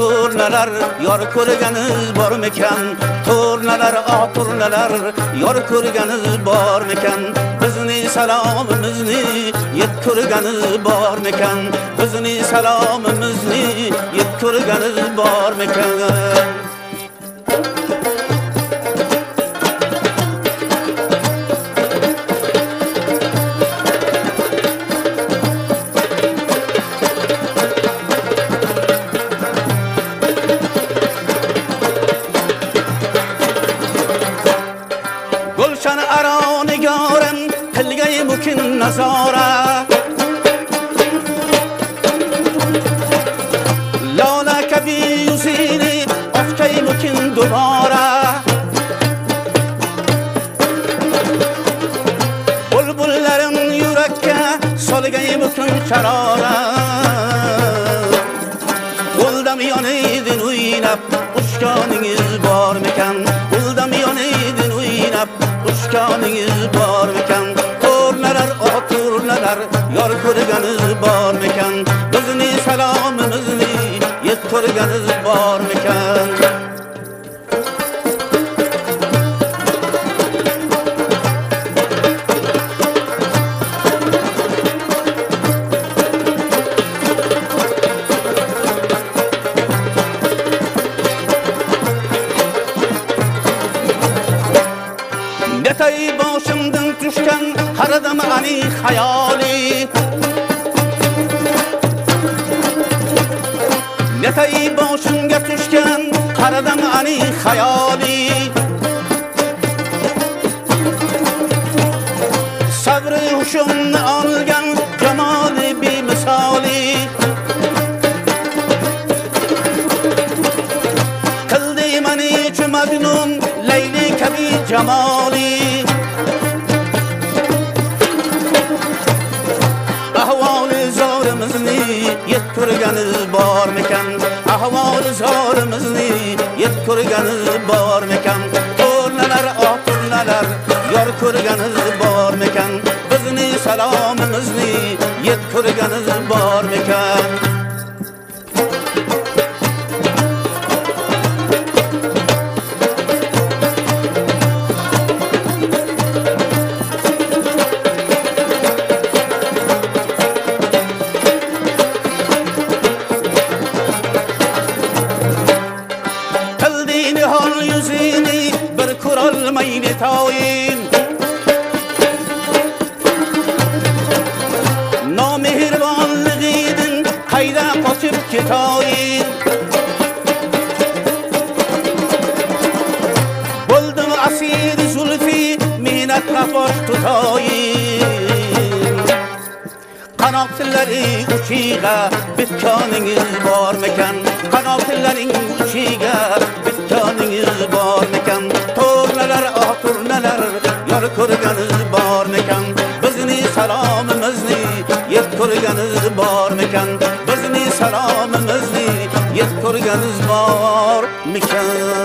Turnalar yor ko'rganiz bormikan? Turnalar turnalar yor ko'rganiz bormikan? Bizni salomimizni yet ko'rganiz bormikan? Bizni salomimizni yet ko'rganiz bormikan? نظاره لاله کبی یوزینی افکی مکن دوباره بلبلlerin yürekke solgayı mükün çarara Uldam yanıydın uynap uçkanınız var mıkan Uldam yanıydın uynap uçkanınız var mıkan Turnalar yor ko'rganiz bormikan? Bizni salomimizni yet ko'rganiz bormikan? Netay boshimdan tushgan qaradam ani xayoli Netay boshimga tushgan qaradam ani xayoli Sabri hushimni olgan jamoli bemisoli Qildi mani majnun Layli kabi jamoli Ahvoli zorimizni yet ko'rganiz bormikan? Ahvoli zorimizni yet ko'rganiz bormikan? Turnalar turnalar yor ko'rganiz bormikan? Bizni salomimizni yet ko'rganiz bormikan? Kuralmayın tayin Namehribanlığıydın Kayda kaçıp kitayin Buldum asir zulfi Minnetle boş tutayin Kanatları uçiga Bitkanınız var mekan Kanatların uçiga Bitkanınız var mekan Turnalar yor ko'rganiz bormikan? Bizni salomimizni yet ko'rganiz bormikan? Bizni salomimizni yet ko'rganiz bormikan?